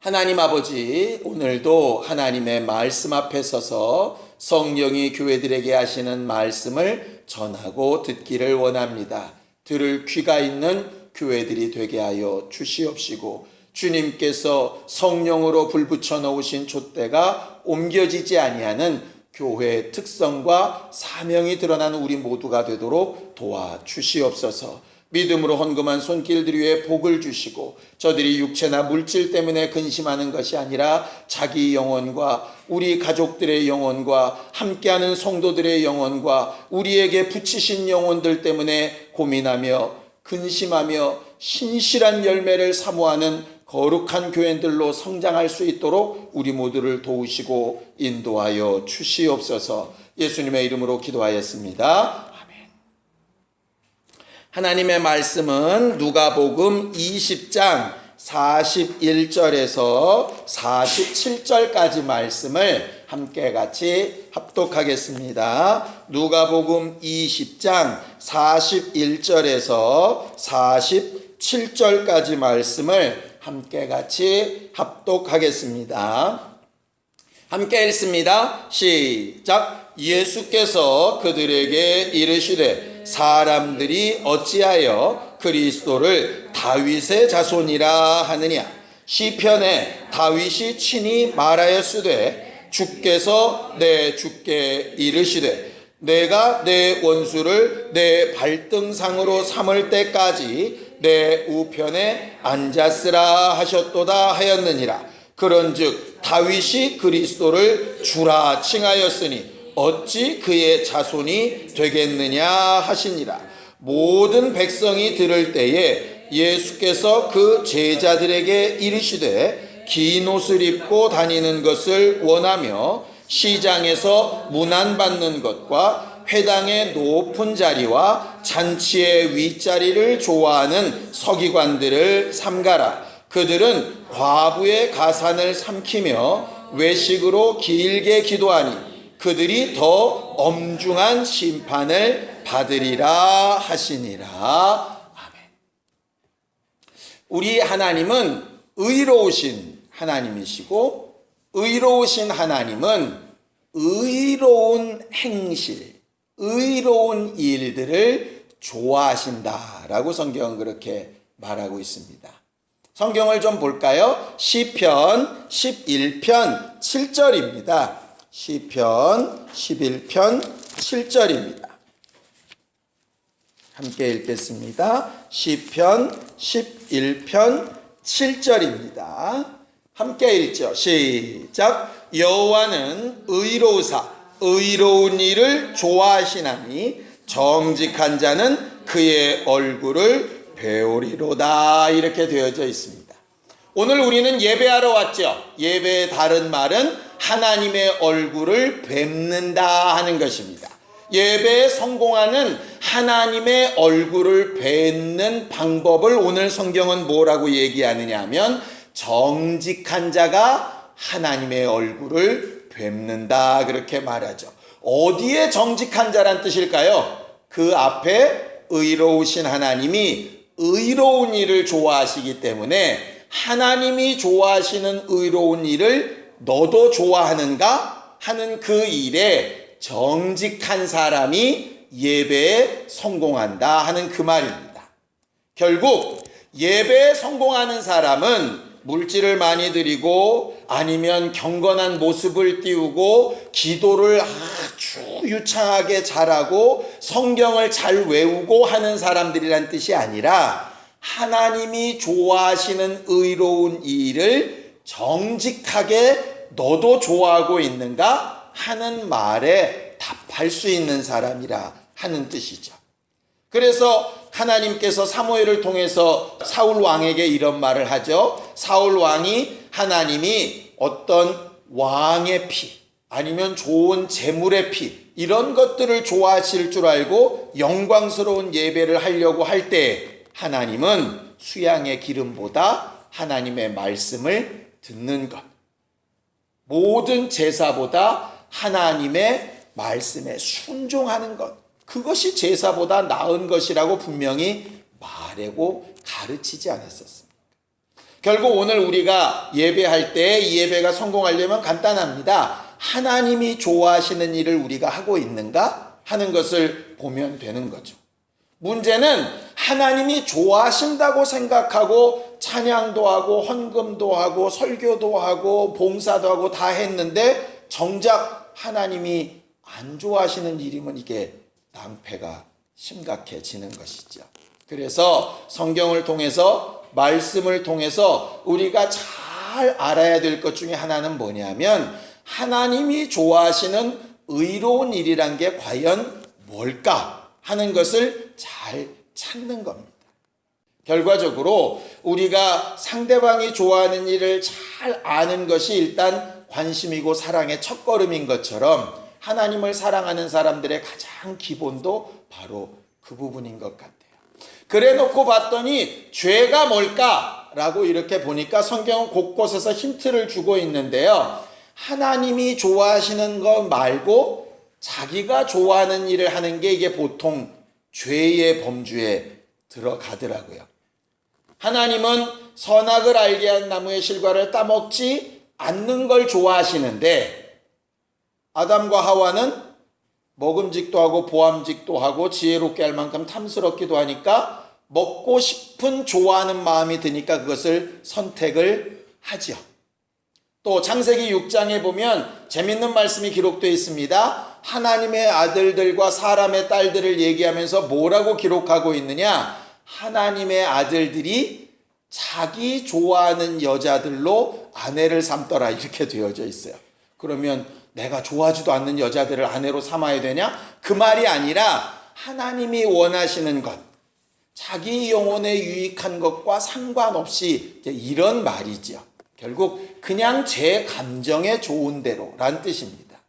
하나님 아버지, 오늘도 하나님의 말씀 앞에 서서 성령이 교회들에게 하시는 말씀을 전하고 듣기를 원합니다. 들을 귀가 있는 교회들이 되게 하여 주시옵시고, 주님께서 성령으로 불붙여 놓으신 촛대가 옮겨지지 아니하는 교회의 특성과 사명이 드러나는 우리 모두가 되도록 도와주시옵소서. 믿음으로 헌금한 손길들 위에 복을 주시고, 저들이 육체나 물질 때문에 근심하는 것이 아니라 자기 영혼과 우리 가족들의 영혼과 함께하는 성도들의 영혼과 우리에게 붙이신 영혼들 때문에 고민하며 근심하며 신실한 열매를 사모하는 거룩한 교회들로 성장할 수 있도록 우리 모두를 도우시고 인도하여 주시옵소서. 예수님의 이름으로 기도하였습니다. 하나님의 말씀은 누가복음 20장 41절에서 47절까지 말씀을 함께 같이 합독하겠습니다. 누가복음 20장 41절에서 47절까지 말씀을 함께 같이 합독하겠습니다. 함께 읽습니다. 시작. 예수께서 그들에게 이르시되 사람들이 어찌하여 그리스도를 다윗의 자손이라 하느냐. 시편에 다윗이 친히 말하였으되 주께서 내 주께 이르시되 내가 내 원수를 내 발등상으로 삼을 때까지 내 우편에 앉았으라 하셨도다 하였느니라. 그런즉 다윗이 그리스도를 주라 칭하였으니 어찌 그의 자손이 되겠느냐 하시니라. 모든 백성이 들을 때에 예수께서 그 제자들에게 이르시되 긴 옷을 입고 다니는 것을 원하며 시장에서 문안받는 것과 회당의 높은 자리와 잔치의 윗자리를 좋아하는 서기관들을 삼가라. 그들은 과부의 가산을 삼키며 외식으로 길게 기도하니 그들이 더 엄중한 심판을 받으리라 하시니라. 아멘. 우리 하나님은 의로우신 하나님이시고, 의로우신 하나님은 의로운 행실, 의로운 일들을 좋아하신다라고 성경은 그렇게 말하고 있습니다. 성경을 좀 볼까요? 시편 11편 7절입니다. 시편 11편 7절입니다. 함께 읽겠습니다. 시편 11편 7절입니다. 함께 읽죠. 시작. 여호와는 의로우사 의로운 일을 좋아하시나니 정직한 자는 그의 얼굴을 배우리로다. 이렇게 되어져 있습니다. 오늘 우리는 예배하러 왔죠. 예배의 다른 말은 하나님의 얼굴을 뵙는다 하는 것입니다. 예배에 성공하는 하나님의 얼굴을 뵙는 방법을 오늘 성경은 뭐라고 얘기하느냐 하면 정직한 자가 하나님의 얼굴을 뵙는다 그렇게 말하죠. 어디에 정직한 자란 뜻일까요? 그 앞에 의로우신 하나님이 의로운 일을 좋아하시기 때문에 하나님이 좋아하시는 의로운 일을 너도 좋아하는가 하는 그 일에 정직한 사람이 예배에 성공한다 하는 그 말입니다. 결국 예배에 성공하는 사람은 물질을 많이 드리고 아니면 경건한 모습을 띄우고 기도를 아주 유창하게 잘하고 성경을 잘 외우고 하는 사람들이란 뜻이 아니라 하나님이 좋아하시는 의로운 일을 정직하게 너도 좋아하고 있는가 하는 말에 답할 수 있는 사람이라 하는 뜻이죠. 그래서 하나님께서 사무엘을 통해서 사울 왕에게 이런 말을 하죠. 사울 왕이 하나님이 어떤 왕의 피 아니면 좋은 재물의 피 이런 것들을 좋아하실 줄 알고 영광스러운 예배를 하려고 할 때 하나님은 수양의 기름보다 하나님의 말씀을 듣는 것, 모든 제사보다 하나님의 말씀에 순종하는 것, 그것이 제사보다 나은 것이라고 분명히 말하고 가르치지 않았었습니다. 결국 오늘 우리가 예배할 때 이 예배가 성공하려면 간단합니다. 하나님이 좋아하시는 일을 우리가 하고 있는가 하는 것을 보면 되는 거죠. 문제는 하나님이 좋아하신다고 생각하고 찬양도 하고 헌금도 하고 설교도 하고 봉사도 하고 다 했는데 정작 하나님이 안 좋아하시는 일이면 이게 낭패가 심각해지는 것이죠. 그래서 성경을 통해서 말씀을 통해서 우리가 잘 알아야 될 것 중에 하나는 뭐냐면 하나님이 좋아하시는 의로운 일이란 게 과연 뭘까 하는 것을 잘 찾는 겁니다. 결과적으로 우리가 상대방이 좋아하는 일을 잘 아는 것이 일단 관심이고 사랑의 첫걸음인 것처럼 하나님을 사랑하는 사람들의 가장 기본도 바로 그 부분인 것 같아요. 그래 놓고 봤더니 죄가 뭘까라고 이렇게 보니까 성경은 곳곳에서 힌트를 주고 있는데요. 하나님이 좋아하시는 것 말고 자기가 좋아하는 일을 하는 게 이게 보통 죄의 범주에 들어가더라고요. 하나님은 선악을 알게 한 나무의 실과를 따먹지 않는 걸 좋아하시는데 아담과 하와는 먹음직도 하고 보암직도 하고 지혜롭게 할 만큼 탐스럽기도 하니까 먹고 싶은 좋아하는 마음이 드니까 그것을 선택을 하죠. 또 창세기 6장에 보면 재밌는 말씀이 기록되어 있습니다. 하나님의 아들들과 사람의 딸들을 얘기하면서 뭐라고 기록하고 있느냐? 하나님의 아들들이 자기 좋아하는 여자들로 아내를 삼더라 이렇게 되어져 있어요. 그러면 내가 좋아하지도 않는 여자들을 아내로 삼아야 되냐? 그 말이 아니라 하나님이 원하시는 것, 자기 영혼에 유익한 것과 상관없이 이런 말이죠. 결국 그냥 제 감정에 좋은 대로란 뜻입니다.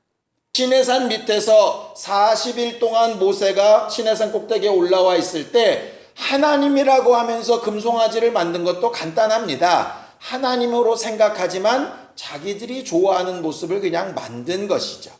시내산 밑에서 40일 동안 모세가 시내산 꼭대기에 올라와 있을 때 하나님이라고 하면서 금송아지를 만든 것도 간단합니다. 하나님으로 생각하지만 자기들이 좋아하는 모습을 그냥 만든 것이죠.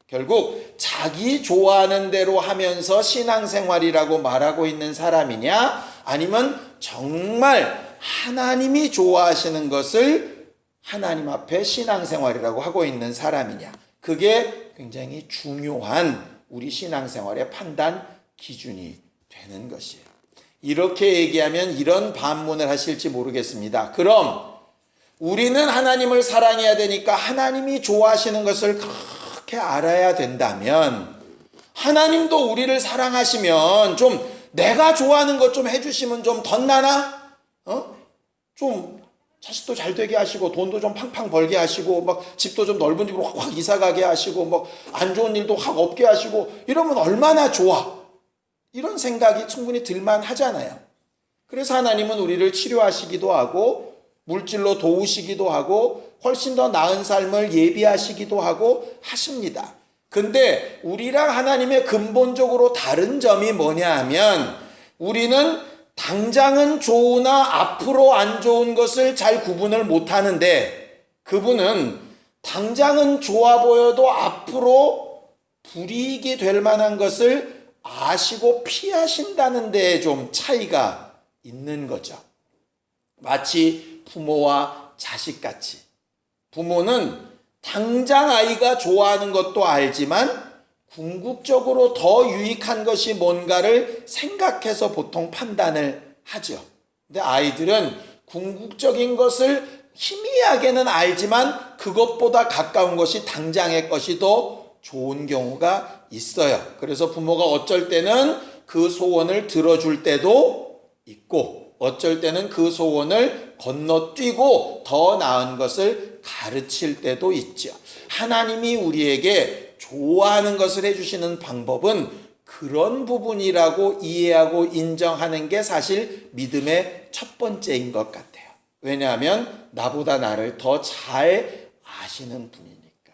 결국 자기 좋아하는 대로 하면서 신앙생활이라고 말하고 있는 사람이냐 아니면 정말 하나님이 좋아하시는 것을 하나님 앞에 신앙생활이라고 하고 있는 사람이냐, 그게 굉장히 중요한 우리 신앙생활의 판단 기준이 되는 것이에요. 이렇게 얘기하면 이런 반문을 하실지 모르겠습니다. 그럼 우리는 하나님을 사랑해야 되니까 하나님이 좋아하시는 것을 그렇게 알아야 된다면 하나님도 우리를 사랑하시면 좀 내가 좋아하는 것 좀 해주시면 좀 덧나나? 좀 자식도 잘 되게 하시고 돈도 좀 팡팡 벌게 하시고 막 집도 좀 넓은 집으로 확 이사 가게 하시고 막 안 좋은 일도 확 없게 하시고 이러면 얼마나 좋아. 이런 생각이 충분히 들만 하잖아요. 그래서 하나님은 우리를 치료하시기도 하고 물질로 도우시기도 하고 훨씬 더 나은 삶을 예비하시기도 하고 하십니다. 근데 우리랑 하나님의 근본적으로 다른 점이 뭐냐 하면 우리는 당장은 좋으나 앞으로 안 좋은 것을 잘 구분을 못하는데 그분은 당장은 좋아 보여도 앞으로 불이익이 될 만한 것을 아시고 피하신다는 데에 좀 차이가 있는 거죠. 마치 부모와 자식같이 부모는 당장 아이가 좋아하는 것도 알지만 궁극적으로 더 유익한 것이 뭔가를 생각해서 보통 판단을 하죠. 근데 아이들은 궁극적인 것을 희미하게는 알지만 그것보다 가까운 것이 당장의 것이 더 좋은 경우가 있어요. 그래서 부모가 어쩔 때는 그 소원을 들어줄 때도 있고 어쩔 때는 그 소원을 건너뛰고 더 나은 것을 가르칠 때도 있죠. 하나님이 우리에게 좋아하는 것을 해주시는 방법은 그런 부분이라고 이해하고 인정하는 게 사실 믿음의 첫 번째인 것 같아요. 왜냐하면 나보다 나를 더 잘 아시는 분이니까.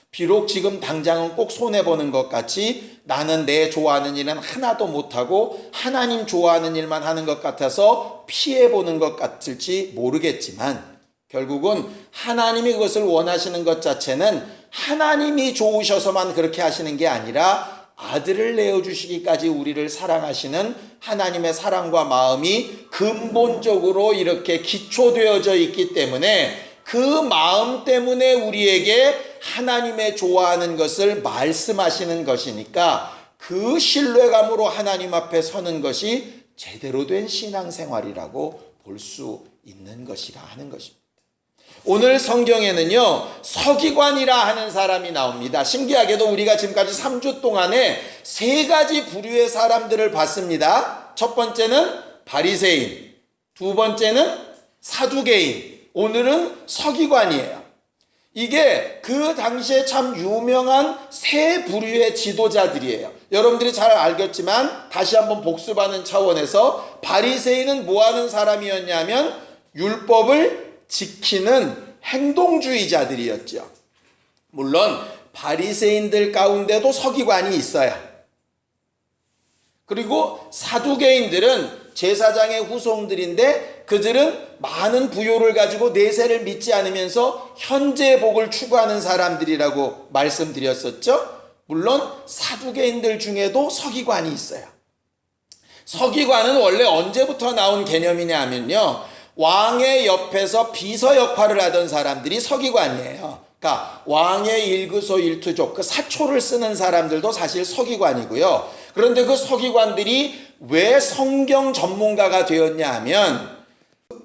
비록 지금 당장은 꼭 손해보는 것 같이 나는 내 좋아하는 일은 하나도 못하고 하나님 좋아하는 일만 하는 것 같아서 피해보는 것 같을지 모르겠지만 결국은 하나님이 그것을 원하시는 것 자체는 하나님이 좋으셔서만 그렇게 하시는 게 아니라 아들을 내어주시기까지 우리를 사랑하시는 하나님의 사랑과 마음이 근본적으로 이렇게 기초되어져 있기 때문에 그 마음 때문에 우리에게 하나님의 좋아하는 것을 말씀하시는 것이니까 그 신뢰감으로 하나님 앞에 서는 것이 제대로 된 신앙생활이라고 볼 수 있는 것이라 하는 것입니다. 오늘 성경에는요, 서기관이라 하는 사람이 나옵니다. 신기하게도 우리가 지금까지 3주 동안에 3가지 부류의 사람들을 봤습니다. 첫 번째는 바리새인, 두 번째는 사두개인, 오늘은 서기관이에요. 이게 그 당시에 참 유명한 3부류의 지도자들이에요. 여러분들이 잘 알겠지만 다시 한번 복습하는 차원에서 바리새인은 뭐 하는 사람이었냐면 율법을 지키는 행동주의자들이었죠. 물론 바리새인들 가운데도 서기관이 있어요. 그리고 사두개인들은 제사장의 후손들인데 그들은 많은 부요를 가지고 내세를 믿지 않으면서 현재의 복을 추구하는 사람들이라고 말씀드렸었죠. 물론 사두개인들 중에도 서기관이 있어요. 서기관은 원래 언제부터 나온 개념이냐 하면요, 왕의 옆에서 비서 역할을 하던 사람들이 서기관이에요. 그러니까 왕의 일거소 일투족, 그 사초를 쓰는 사람들도 사실 서기관이고요. 그런데 그 서기관들이 왜 성경 전문가가 되었냐 하면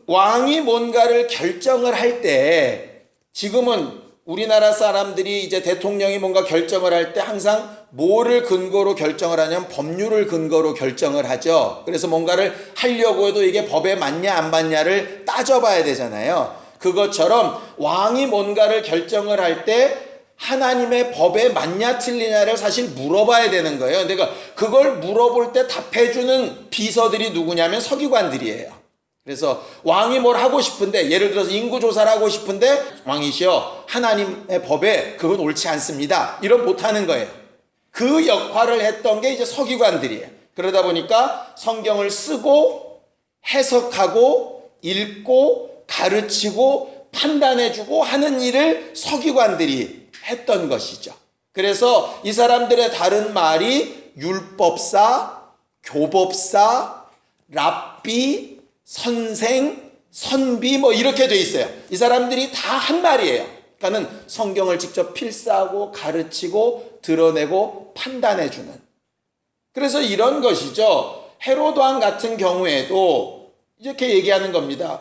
왕이 뭔가를 결정을 할 때, 지금은 우리나라 사람들이 이제 대통령이 뭔가 결정을 할 때 항상 뭐를 근거로 결정을 하냐면 법률을 근거로 결정을 하죠. 그래서 뭔가를 하려고 해도 이게 법에 맞냐 안 맞냐를 따져봐야 되잖아요. 그것처럼 왕이 뭔가를 결정을 할 때 하나님의 법에 맞냐 틀리냐를 사실 물어봐야 되는 거예요. 그러니까 그걸 물어볼 때 답해주는 비서들이 누구냐면 서기관들이에요. 그래서 왕이 뭘 하고 싶은데, 예를 들어서 인구조사를 하고 싶은데 왕이시여 하나님의 법에 그건 옳지 않습니다, 이런 못하는 거예요. 그 역할을 했던 게 이제 서기관들이에요. 그러다 보니까 성경을 쓰고 해석하고 읽고 가르치고 판단해주고 하는 일을 서기관들이 했던 것이죠. 그래서 이 사람들의 다른 말이 율법사, 교법사, 랍비, 선생, 선비 뭐 이렇게 돼 있어요. 이 사람들이 다 한 말이에요. 그러니까는 성경을 직접 필사하고 가르치고 드러내고 판단해주는. 그래서 이런 것이죠. 헤로드 왕 같은 경우에도 이렇게 얘기하는 겁니다.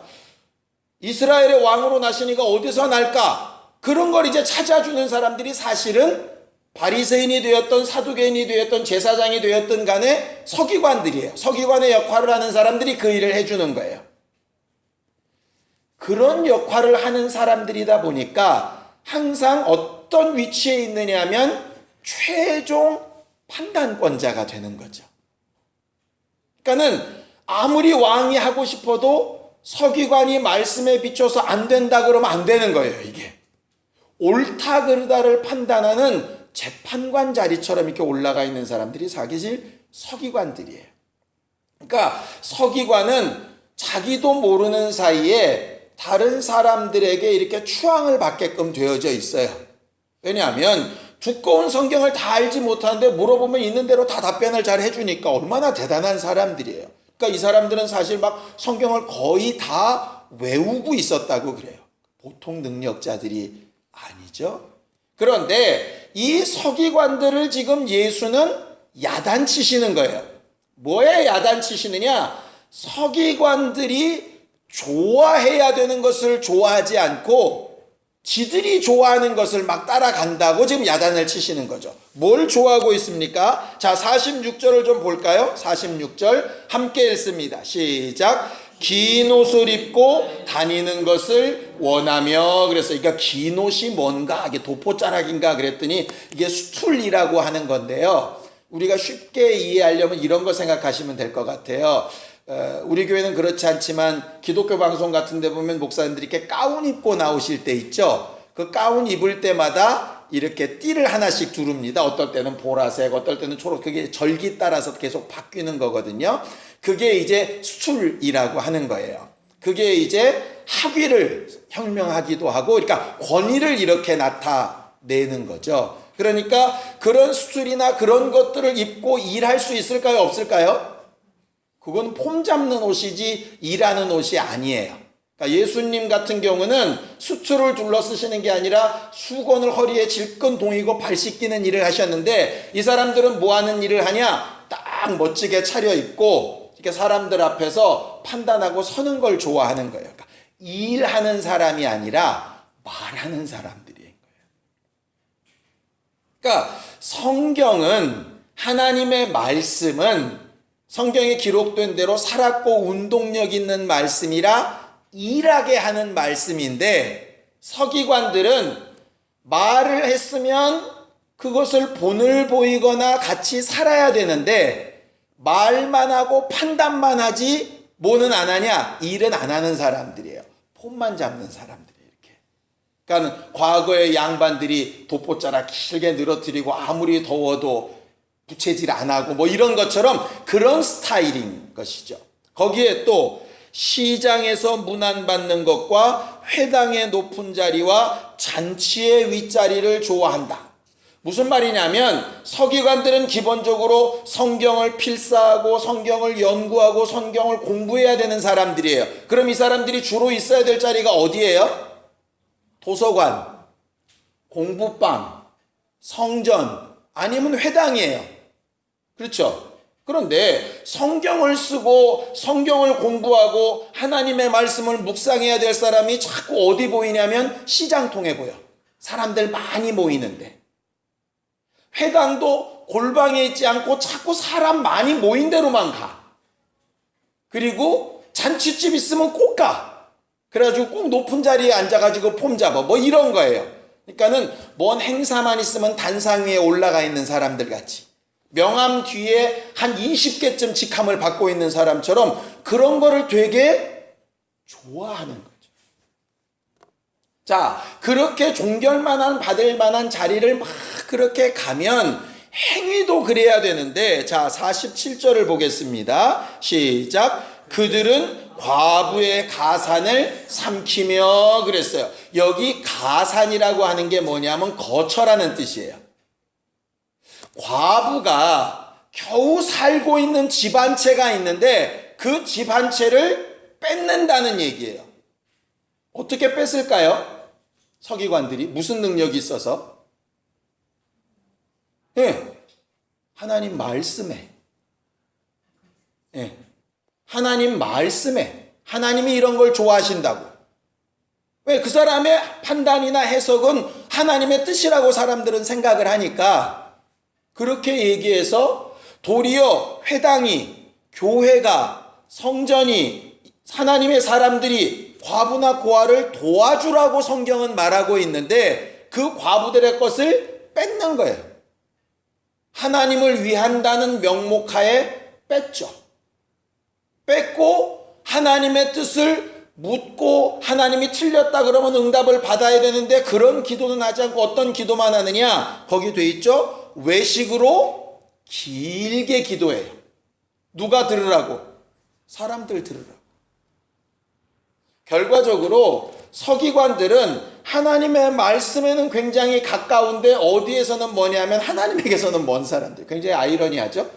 이스라엘의 왕으로 나시니가 어디서 날까? 그런 걸 이제 찾아주는 사람들이 사실은 바리새인이 되었던 사두개인이 되었던 제사장이 되었던 간에 서기관들이에요. 서기관의 역할을 하는 사람들이 그 일을 해주는 거예요. 그런 역할을 하는 사람들이다 보니까 항상 어떤 위치에 있느냐 하면 최종 판단권자가 되는 거죠. 그러니까는 아무리 왕이 하고 싶어도 서기관이 말씀에 비춰서 안 된다 그러면 안 되는 거예요. 이게 옳다 그르다를 판단하는 재판관 자리처럼 이렇게 올라가 있는 사람들이 사실 서기관들이에요. 그러니까 서기관은 자기도 모르는 사이에 다른 사람들에게 이렇게 추앙을 받게끔 되어져 있어요. 왜냐하면 두꺼운 성경을 다 알지 못하는데 물어보면 있는 대로 다 답변을 잘 해주니까 얼마나 대단한 사람들이에요. 그러니까 이 사람들은 사실 막 성경을 거의 다 외우고 있었다고 그래요. 보통 능력자들이 아니죠. 그런데 이 서기관들을 지금 예수는 야단치시는 거예요. 뭐에 야단치시느냐? 서기관들이 좋아해야 되는 것을 좋아하지 않고 지들이 좋아하는 것을 막 따라간다고 지금 야단을 치시는 거죠. 뭘 좋아하고 있습니까? 자, 46절을 좀 볼까요? 46절 함께 읽습니다. 시작. 긴 옷을 입고 다니는 것을 원하며, 그래서 그러니까 긴 옷이 뭔가, 이게 도포자락인가 그랬더니 이게 수툴이라고 하는 건데요. 우리가 쉽게 이해하려면 이런 거 생각하시면 될 것 같아요. 우리 교회는 그렇지 않지만 기독교 방송 같은 데 보면 목사님들이 이렇게 가운 입고 나오실 때 있죠. 그 가운 입을 때마다 이렇게 띠를 하나씩 두릅니다. 어떨 때는 보라색, 어떨 때는 초록, 그게 절기 따라서 계속 바뀌는 거거든요. 그게 이제 수출이라고 하는 거예요. 그게 이제 학위를 혁명하기도 하고, 그러니까 권위를 이렇게 나타내는 거죠. 그러니까 그런 수술이나 그런 것들을 입고 일할 수 있을까요? 없을까요? 그건 폼 잡는 옷이지 일하는 옷이 아니에요. 그러니까 예수님 같은 경우는 수트를 둘러 쓰시는 게 아니라 수건을 허리에 질끈 동이고 발 씻기는 일을 하셨는데, 이 사람들은 뭐 하는 일을 하냐? 딱 멋지게 차려입고 이렇게 사람들 앞에서 판단하고 서는 걸 좋아하는 거예요. 그러니까 일하는 사람이 아니라 말하는 사람들인 거예요. 그러니까 성경은, 하나님의 말씀은 성경에 기록된 대로 살았고 운동력 있는 말씀이라 일하게 하는 말씀인데, 서기관들은 말을 했으면 그것을 본을 보이거나 같이 살아야 되는데, 말만 하고 판단만 하지 뭐는 안 하냐? 일은 안 하는 사람들이에요. 폼만 잡는 사람들이에요. 이렇게. 그러니까 과거의 양반들이 돋보자락 길게 늘어뜨리고 아무리 더워도 부채질 안 하고 뭐 이런 것처럼 그런 스타일인 것이죠. 거기에 또 시장에서 문안받는 것과 회당의 높은 자리와 잔치의 윗자리를 좋아한다. 무슨 말이냐면, 서기관들은 기본적으로 성경을 필사하고 성경을 연구하고 성경을 공부해야 되는 사람들이에요. 그럼 이 사람들이 주로 있어야 될 자리가 어디예요? 도서관, 공부방, 성전, 아니면 회당이에요. 그렇죠? 그런데 성경을 쓰고 성경을 공부하고 하나님의 말씀을 묵상해야 될 사람이 자꾸 어디 보이냐면 시장통에 보여. 사람들 많이 모이는데. 회당도 골방에 있지 않고 자꾸 사람 많이 모인 데로만 가. 그리고 잔치집 있으면 꼭 가. 그래가지고 꼭 높은 자리에 앉아가지고 폼 잡아. 뭐 이런 거예요. 그러니까는 뭔 행사만 있으면 단상 위에 올라가 있는 사람들 같이, 명함 뒤에 한 20개쯤 직함을 받고 있는 사람처럼 그런 거를 되게 좋아하는 거죠. 자, 그렇게 존경만한 받을 만한 자리를 막 그렇게 가면 행위도 그래야 되는데, 자 47절을 보겠습니다. 시작. 그들은 과부의 가산을 삼키며 그랬어요. 여기 가산이라고 하는 게 뭐냐면 거처라는 뜻이에요. 과부가 겨우 살고 있는 집 한 채가 있는데 그 집 한 채를 뺏는다는 얘기예요. 어떻게 뺏을까요? 서기관들이 무슨 능력이 있어서? 하나님 말씀에. 하나님 말씀에. 하나님이 이런 걸 좋아하신다고. 왜? 그 사람의 판단이나 해석은 하나님의 뜻이라고 사람들은 생각을 하니까 그렇게 얘기해서 도리어 회당이, 교회가, 성전이, 하나님의 사람들이 과부나 고아를 도와주라고 성경은 말하고 있는데 그 과부들의 것을 뺏는 거예요. 하나님을 위한다는 명목하에 뺐죠. 뺏고 하나님의 뜻을 묻고 하나님이 틀렸다 그러면 응답을 받아야 되는데 그런 기도는 하지 않고 어떤 기도만 하느냐? 거기 돼 있죠. 외식으로 길게 기도해요. 누가 들으라고? 사람들 들으라고. 결과적으로 서기관들은 하나님의 말씀에는 굉장히 가까운데 어디에서는 뭐냐면 하나님에게서는 먼 사람들. 굉장히 아이러니하죠?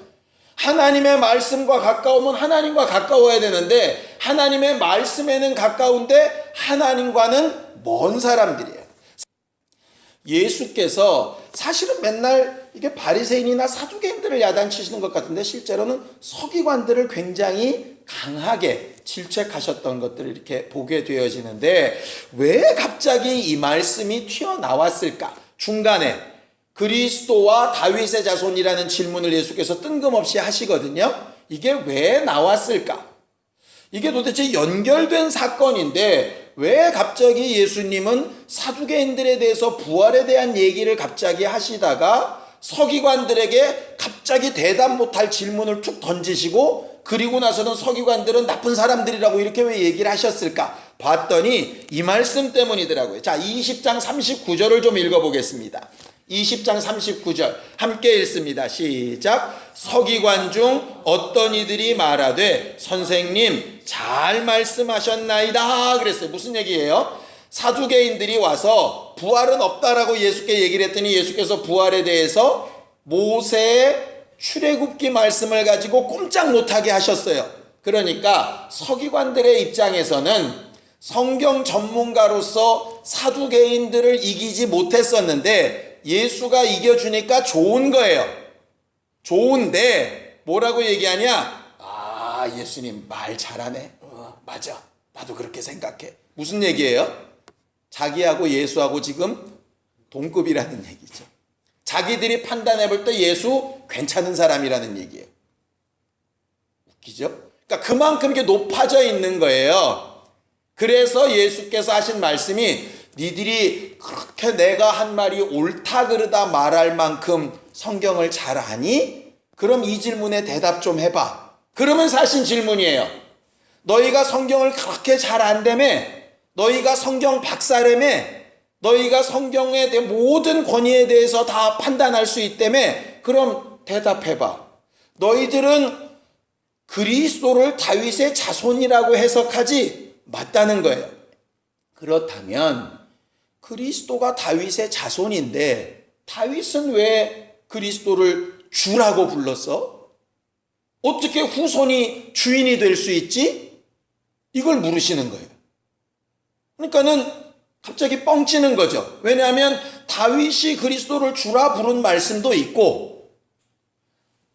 하나님의 말씀과 가까우면 하나님과 가까워야 되는데 하나님의 말씀에는 가까운데 하나님과는 먼 사람들이에요. 예수께서 사실은 맨날 이게 바리새인이나 사두개인들을 야단치시는 것 같은데 실제로는 서기관들을 굉장히 강하게 질책하셨던 것들을 이렇게 보게 되어지는데, 왜 갑자기 이 말씀이 튀어나왔을까? 중간에 그리스도와 다윗의 자손이라는 질문을 예수께서 뜬금없이 하시거든요. 이게 왜 나왔을까? 이게 도대체 연결된 사건인데 왜 갑자기 예수님은 사두개인들에 대해서 부활에 대한 얘기를 갑자기 하시다가 서기관들에게 갑자기 대답 못할 질문을 툭 던지시고 그리고 나서는 서기관들은 나쁜 사람들이라고 이렇게 왜 얘기를 하셨을까? 봤더니 이 말씀 때문이더라고요. 자, 20장 39절을 좀 읽어보겠습니다. 20장 39절 함께 읽습니다. 시작. 서기관 중 어떤 이들이 말하되 선생님 잘 말씀하셨나이다 그랬어요. 무슨 얘기예요? 사두개인들이 와서 부활은 없다라고 예수께 얘기를 했더니 예수께서 부활에 대해서 모세의 출애굽기 말씀을 가지고 꼼짝 못하게 하셨어요. 그러니까 서기관들의 입장에서는 성경 전문가로서 사두개인들을 이기지 못했었는데 예수가 이겨주니까 좋은 거예요. 좋은데 뭐라고 얘기하냐? 아, 예수님 말 잘하네. 맞아. 나도 그렇게 생각해. 무슨 얘기예요? 자기하고 예수하고 지금 동급이라는 얘기죠. 자기들이 판단해 볼 때 예수 괜찮은 사람이라는 얘기예요. 웃기죠? 그러니까 그만큼 이게 높아져 있는 거예요. 그래서 예수께서 하신 말씀이 니들이 그렇게 내가 한 말이 옳다 그르다 말할 만큼 성경을 잘 아니? 그럼 이 질문에 대답 좀 해봐. 그러면서 하신 질문이에요. 너희가 성경을 그렇게 잘 안다며? 너희가 성경 박사라며? 너희가 성경에 대한 모든 권위에 대해서 다 판단할 수 있다며? 그럼 대답해봐. 너희들은 그리스도를 다윗의 자손이라고 해석하지? 맞다는 거예요. 그렇다면 그리스도가 다윗의 자손인데 다윗은 왜 그리스도를 주라고 불렀어? 어떻게 후손이 주인이 될 수 있지? 이걸 물으시는 거예요. 그러니까는 갑자기 뻥치는 거죠. 왜냐하면 다윗이 그리스도를 주라 부른 말씀도 있고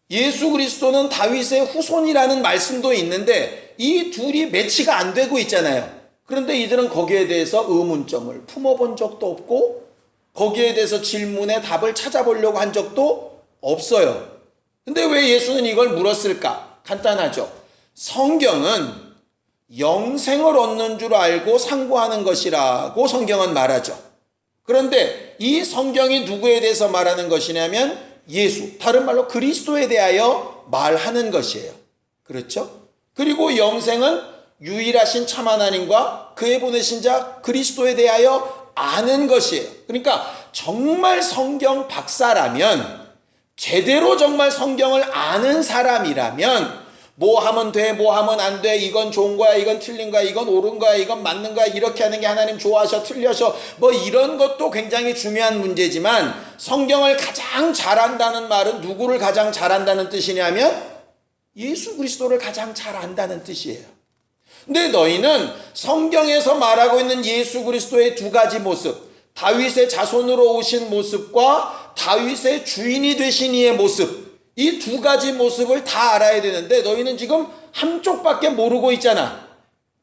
예수 그리스도는 다윗의 후손이라는 말씀도 있는데 이 둘이 매치가 안 되고 있잖아요. 그런데 이들은 거기에 대해서 의문점을 품어본 적도 없고 거기에 대해서 질문의 답을 찾아보려고 한 적도 없어요. 근데 왜 예수는 이걸 물었을까? 간단하죠. 성경은 영생을 얻는 줄 알고 상고하는 것이라고 성경은 말하죠. 그런데 이 성경이 누구에 대해서 말하는 것이냐면 예수, 다른 말로 그리스도에 대하여 말하는 것이에요. 그렇죠? 그리고 영생은 유일하신 참 하나님과 그의 보내신 자 그리스도에 대하여 아는 것이에요. 그러니까 정말 성경 박사라면, 제대로 정말 성경을 아는 사람이라면 뭐 하면 돼, 뭐 하면 안 돼, 이건 좋은 거야, 이건 틀린 거야, 이건 옳은 거야, 이건 맞는 거야, 이렇게 하는 게 하나님 좋아하셔, 틀려셔, 뭐 이런 것도 굉장히 중요한 문제지만 성경을 가장 잘한다는 말은 누구를 가장 잘한다는 뜻이냐면 예수 그리스도를 가장 잘 안다는 뜻이에요. 근데 너희는 성경에서 말하고 있는 예수 그리스도의 두 가지 모습, 다윗의 자손으로 오신 모습과 다윗의 주인이 되신 이의 모습, 이 두 가지 모습을 다 알아야 되는데 너희는 지금 한쪽밖에 모르고 있잖아.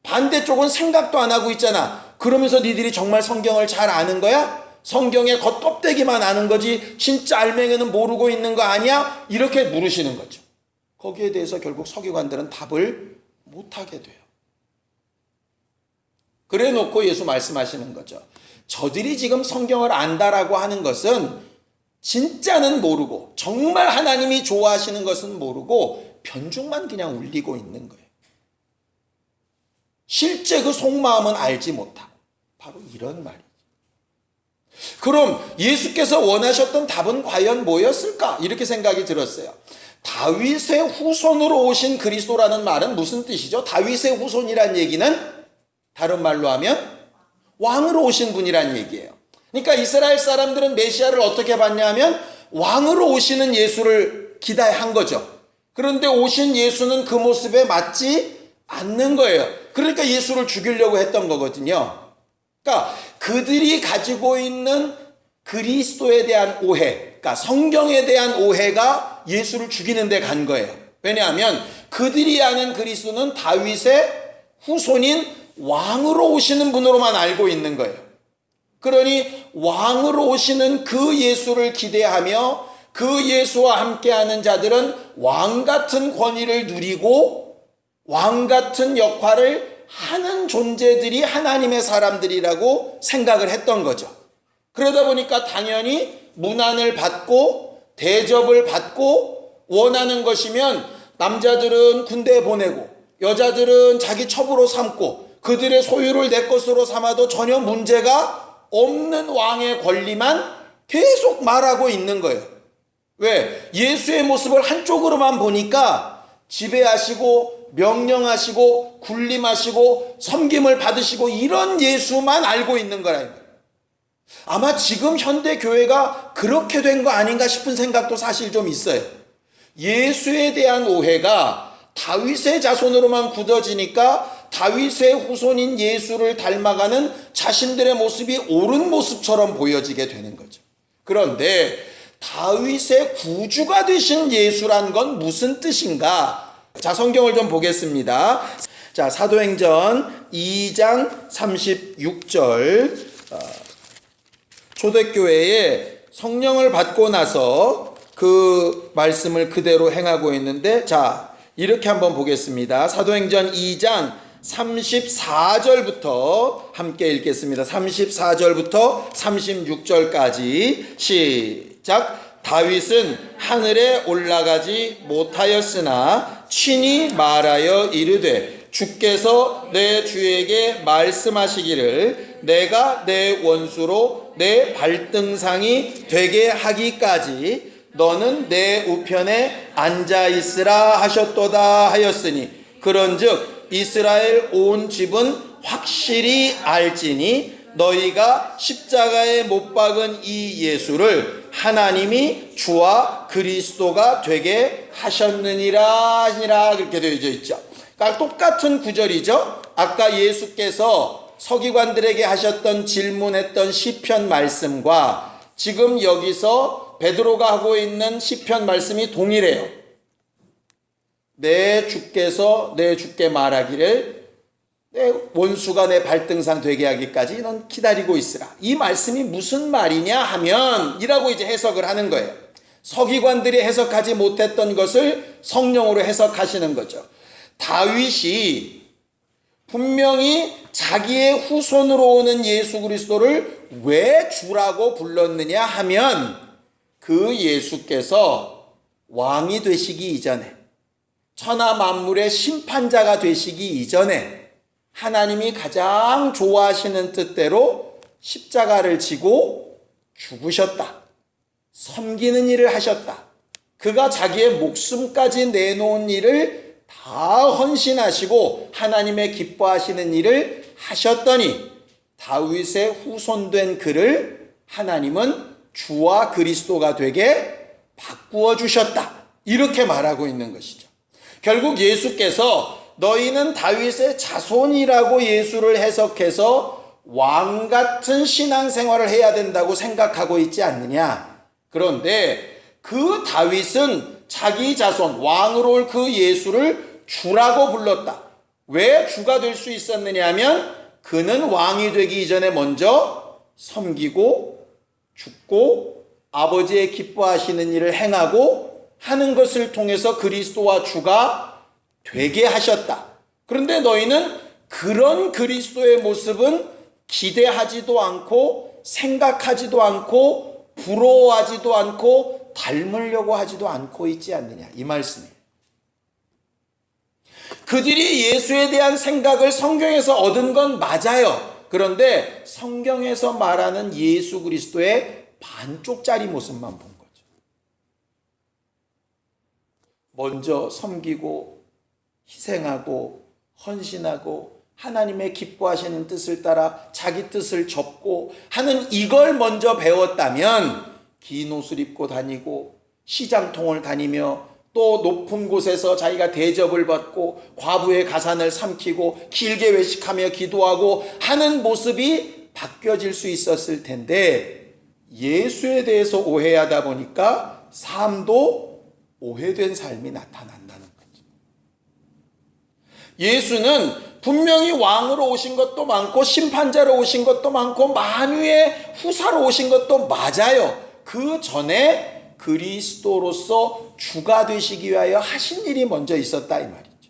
반대쪽은 생각도 안 하고 있잖아. 그러면서 니들이 정말 성경을 잘 아는 거야? 성경의 겉껍데기만 아는 거지 진짜 알맹이는 모르고 있는 거 아니야? 이렇게 물으시는 거죠. 거기에 대해서 결국 서기관들은 답을 못하게 돼요. 그래 놓고 예수 말씀하시는 거죠. 저들이 지금 성경을 안다라고 하는 것은 진짜는 모르고 정말 하나님이 좋아하시는 것은 모르고 변죽만 그냥 울리고 있는 거예요. 실제 그 속마음은 알지 못하고. 바로 이런 말이죠. 그럼 예수께서 원하셨던 답은 과연 뭐였을까? 이렇게 생각이 들었어요. 다윗의 후손으로 오신 그리스도라는 말은 무슨 뜻이죠? 다윗의 후손이란 얘기는 다른 말로 하면 왕으로 오신 분이란 얘기예요. 그러니까 이스라엘 사람들은 메시아를 어떻게 봤냐면 왕으로 오시는 예수를 기대한 거죠. 그런데 오신 예수는 그 모습에 맞지 않는 거예요. 그러니까 예수를 죽이려고 했던 거거든요. 그러니까 그들이 가지고 있는 그리스도에 대한 오해, 그러니까 성경에 대한 오해가 예수를 죽이는 데 간 거예요. 왜냐하면 그들이 아는 그리스도는 다윗의 후손인 왕으로 오시는 분으로만 알고 있는 거예요. 그러니 왕으로 오시는 그 예수를 기대하며 그 예수와 함께하는 자들은 왕 같은 권위를 누리고 왕 같은 역할을 하는 존재들이 하나님의 사람들이라고 생각을 했던 거죠. 그러다 보니까 당연히 문안을 받고 대접을 받고 원하는 것이면 남자들은 군대에 보내고 여자들은 자기 첩으로 삼고 그들의 소유를 내 것으로 삼아도 전혀 문제가 없는 왕의 권리만 계속 말하고 있는 거예요. 왜? 예수의 모습을 한쪽으로만 보니까 지배하시고 명령하시고 군림하시고 섬김을 받으시고 이런 예수만 알고 있는 거라는 거예요. 아마 지금 현대 교회가 그렇게 된 거 아닌가 싶은 생각도 사실 좀 있어요. 예수에 대한 오해가 다윗의 자손으로만 굳어지니까 다윗의 후손인 예수를 닮아가는 자신들의 모습이 옳은 모습처럼 보여지게 되는 거죠. 그런데 다윗의 구주가 되신 예수란 건 무슨 뜻인가? 자, 성경을 좀 보겠습니다. 자, 사도행전 2장 36절. 초대교회에 성령을 받고 나서 그 말씀을 그대로 행하고 있는데, 자, 이렇게 한번 보겠습니다. 사도행전 2장 34절부터 함께 읽겠습니다. 34절부터 36절까지 시작. 다윗은 하늘에 올라가지 못하였으나 친히 말하여 이르되 주께서 내 주에게 말씀하시기를 내가 내 원수로 내 발등상이 되게 하기까지 너는 내 우편에 앉아 있으라 하셨도다 하였으니 그런즉 이스라엘 온 집은 확실히 알지니 너희가 십자가에 못 박은 이 예수를 하나님이 주와 그리스도가 되게 하셨느니라 하니라. 그렇게 되어져 있죠. 그러니까 똑같은 구절이죠. 아까 예수께서 서기관들에게 하셨던 질문했던 시편 말씀과 지금 여기서 베드로가 하고 있는 시편 말씀이 동일해요. 내 주께 말하기를 내 원수가 내 발등상 되게 하기까지 넌 기다리고 있으라. 이 말씀이 무슨 말이냐 하면 이라고 이제 해석을 하는 거예요. 서기관들이 해석하지 못했던 것을 성령으로 해석하시는 거죠. 다윗이 분명히 자기의 후손으로 오는 예수 그리스도를 왜 주라고 불렀느냐 하면 그 예수께서 왕이 되시기 이전에 천하 만물의 심판자가 되시기 이전에 하나님이 가장 좋아하시는 뜻대로 십자가를 지고 죽으셨다. 섬기는 일을 하셨다. 그가 자기의 목숨까지 내놓은 일을 다 헌신하시고 하나님의 기뻐하시는 일을 하셨더니 다윗의 후손된 그를 하나님은 주와 그리스도가 되게 바꾸어 주셨다. 이렇게 말하고 있는 것이죠. 결국 예수께서 너희는 다윗의 자손이라고 예수를 해석해서 왕 같은 신앙생활을 해야 된다고 생각하고 있지 않느냐. 그런데 그 다윗은 자기 자손 왕으로 올 그 예수를 주라고 불렀다. 왜 주가 될 수 있었느냐 하면 그는 왕이 되기 이전에 먼저 섬기고 죽고 아버지의 기뻐하시는 일을 행하고 하는 것을 통해서 그리스도와 주가 되게 하셨다. 그런데 너희는 그런 그리스도의 모습은 기대하지도 않고 생각하지도 않고 부러워하지도 않고 닮으려고 하지도 않고 있지 않느냐. 이 말씀이에요. 그들이 예수에 대한 생각을 성경에서 얻은 건 맞아요. 그런데 성경에서 말하는 예수 그리스도의 반쪽짜리 모습만 본 거죠. 먼저 섬기고 희생하고 헌신하고 하나님의 기뻐하시는 뜻을 따라 자기 뜻을 접고 하는 이걸 먼저 배웠다면 긴 옷을 입고 다니고 시장통을 다니며 또 높은 곳에서 자기가 대접을 받고 과부의 가산을 삼키고 길게 외식하며 기도하고 하는 모습이 바뀌어질 수 있었을 텐데 예수에 대해서 오해하다 보니까 삶도 오해된 삶이 나타난다는 거죠. 예수는 분명히 왕으로 오신 것도 많고 심판자로 오신 것도 많고 만유의 후사로 오신 것도 맞아요. 그 전에 그리스도로서 주가 되시기 위하여 하신 일이 먼저 있었다 이 말이죠.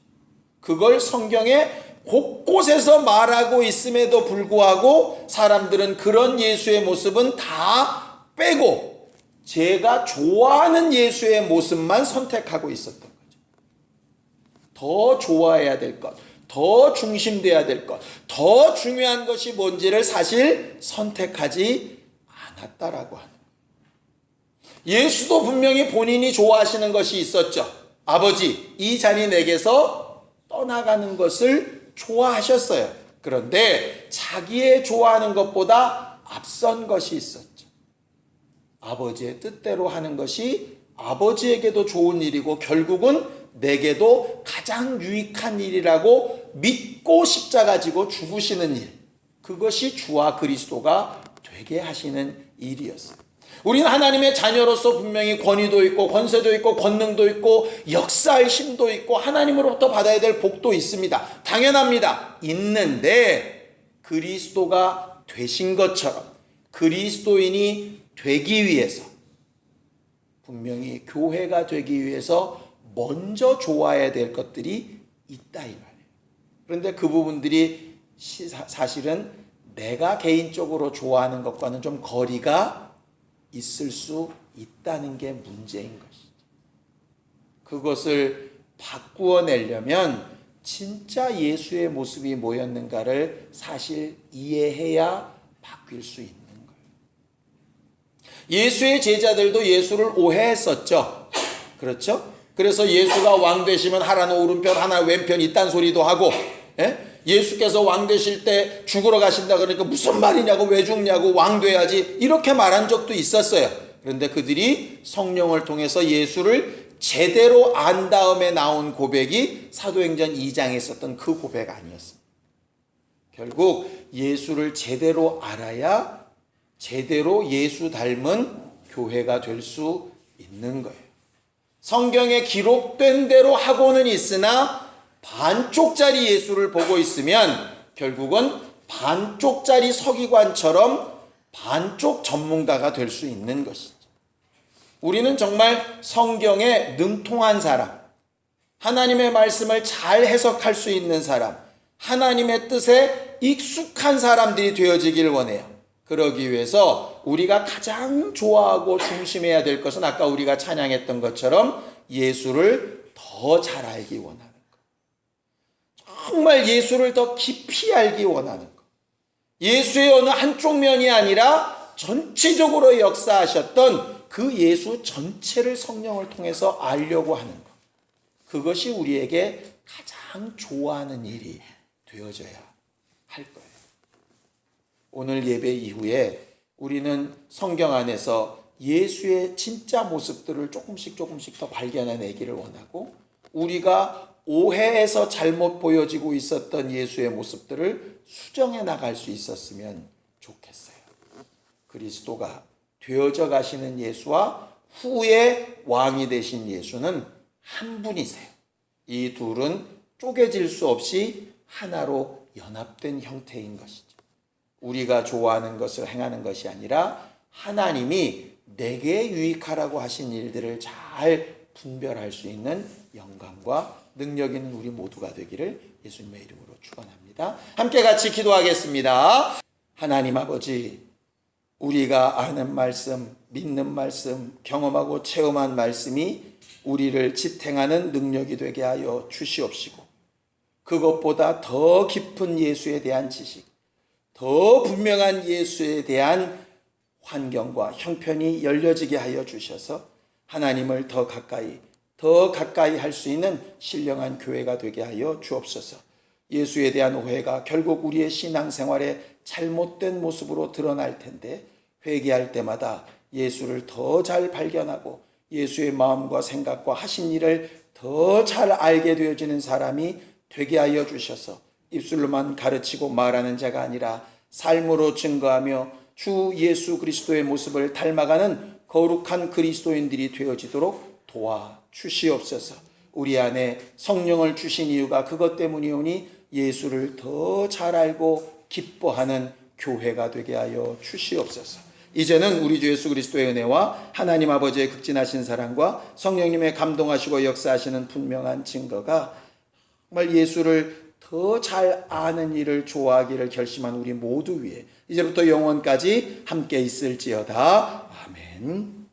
그걸 성경에 곳곳에서 말하고 있음에도 불구하고 사람들은 그런 예수의 모습은 다 빼고 제가 좋아하는 예수의 모습만 선택하고 있었던 거죠. 더 좋아해야 될 것, 더 중심돼야 될 것, 더 중요한 것이 뭔지를 사실 선택하지 않았다라고 하는 거예요. 예수도 분명히 본인이 좋아하시는 것이 있었죠. 아버지, 이 잔이 내게서 떠나가는 것을 좋아하셨어요. 그런데 자기의 좋아하는 것보다 앞선 것이 있었죠. 아버지의 뜻대로 하는 것이 아버지에게도 좋은 일이고 결국은 내게도 가장 유익한 일이라고 믿고 십자가 지고 죽으시는 일, 그것이 주와 그리스도가 되게 하시는 일이었어요. 우리는 하나님의 자녀로서 분명히 권위도 있고 권세도 있고 권능도 있고 역사의 힘도 있고 하나님으로부터 받아야 될 복도 있습니다. 당연합니다. 있는데 그리스도가 되신 것처럼 그리스도인이 되기 위해서, 분명히 교회가 되기 위해서 먼저 좋아해야 될 것들이 있다 이 말이에요. 그런데 그 부분들이 사실은 내가 개인적으로 좋아하는 것과는 좀 거리가 있을 수 있다는 게 문제인 것이죠. 그것을 바꾸어내려면 진짜 예수의 모습이 뭐였는가를 사실 이해해야 바뀔 수 있는 거예요. 예수의 제자들도 예수를 오해했었죠. 그렇죠? 그래서 예수가 왕 되시면 하나는 오른편 하나는 왼편 이딴 소리도 하고, 예수께서 왕 되실 때 죽으러 가신다 그러니까 무슨 말이냐고, 왜 죽냐고, 왕 돼야지, 이렇게 말한 적도 있었어요. 그런데 그들이 성령을 통해서 예수를 제대로 안 다음에 나온 고백이 사도행전 2장에 있었던 그 고백 아니었습니다. 결국 예수를 제대로 알아야 제대로 예수 닮은 교회가 될 수 있는 거예요. 성경에 기록된 대로 하고는 있으나 반쪽짜리 예수를 보고 있으면 결국은 반쪽짜리 서기관처럼 반쪽 전문가가 될 수 있는 것이죠. 우리는 정말 성경에 능통한 사람, 하나님의 말씀을 잘 해석할 수 있는 사람, 하나님의 뜻에 익숙한 사람들이 되어지길 원해요. 그러기 위해서 우리가 가장 좋아하고 중심해야 될 것은 아까 우리가 찬양했던 것처럼 예수를 더 잘 알기 원하는 것. 정말 예수를 더 깊이 알기 원하는 것. 예수의 어느 한쪽 면이 아니라 전체적으로 역사하셨던 그 예수 전체를 성령을 통해서 알려고 하는 것. 그것이 우리에게 가장 좋아하는 일이 되어져야 할 거예요. 오늘 예배 이후에 우리는 성경 안에서 예수의 진짜 모습들을 조금씩 더 발견해내기를 원하고, 우리가 오해해서 잘못 보여지고 있었던 예수의 모습들을 수정해 나갈 수 있었으면 좋겠어요. 그리스도가 되어져 가시는 예수와 후에 왕이 되신 예수는 한 분이세요. 이 둘은 쪼개질 수 없이 하나로 연합된 형태인 것이죠. 우리가 좋아하는 것을 행하는 것이 아니라 하나님이 내게 유익하라고 하신 일들을 잘 분별할 수 있는 영광과 능력 있는 우리 모두가 되기를 예수님의 이름으로 축원합니다. 함께 같이 기도하겠습니다. 하나님 아버지, 우리가 아는 말씀, 믿는 말씀, 경험하고 체험한 말씀이 우리를 지탱하는 능력이 되게 하여 주시옵시고, 그것보다 더 깊은 예수에 대한 지식, 더 분명한 예수에 대한 환경과 형편이 열려지게 하여 주셔서 하나님을 더 가까이 할 수 있는 신령한 교회가 되게 하여 주옵소서. 예수에 대한 오해가 결국 우리의 신앙생활에 잘못된 모습으로 드러날 텐데, 회개할 때마다 예수를 더 잘 발견하고 예수의 마음과 생각과 하신 일을 더 잘 알게 되어지는 사람이 되게 하여 주셔서 입술로만 가르치고 말하는 자가 아니라 삶으로 증거하며 주 예수 그리스도의 모습을 닮아가는 거룩한 그리스도인들이 되어지도록 도와주시옵소서. 우리 안에 성령을 주신 이유가 그것 때문이오니 예수를 더 잘 알고 기뻐하는 교회가 되게 하여 주시옵소서. 이제는 우리 주 예수 그리스도의 은혜와 하나님 아버지의 극진하신 사랑과 성령님의 감동하시고 역사하시는 분명한 증거가 정말 예수를 더 잘 아는 일을 좋아하기를 결심한 우리 모두 위에 이제부터 영원까지 함께 있을지어다. 아멘.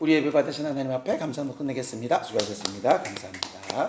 우리 예배 받으신 하나님 앞에 감사함을 끝내겠습니다. 수고하셨습니다. 감사합니다.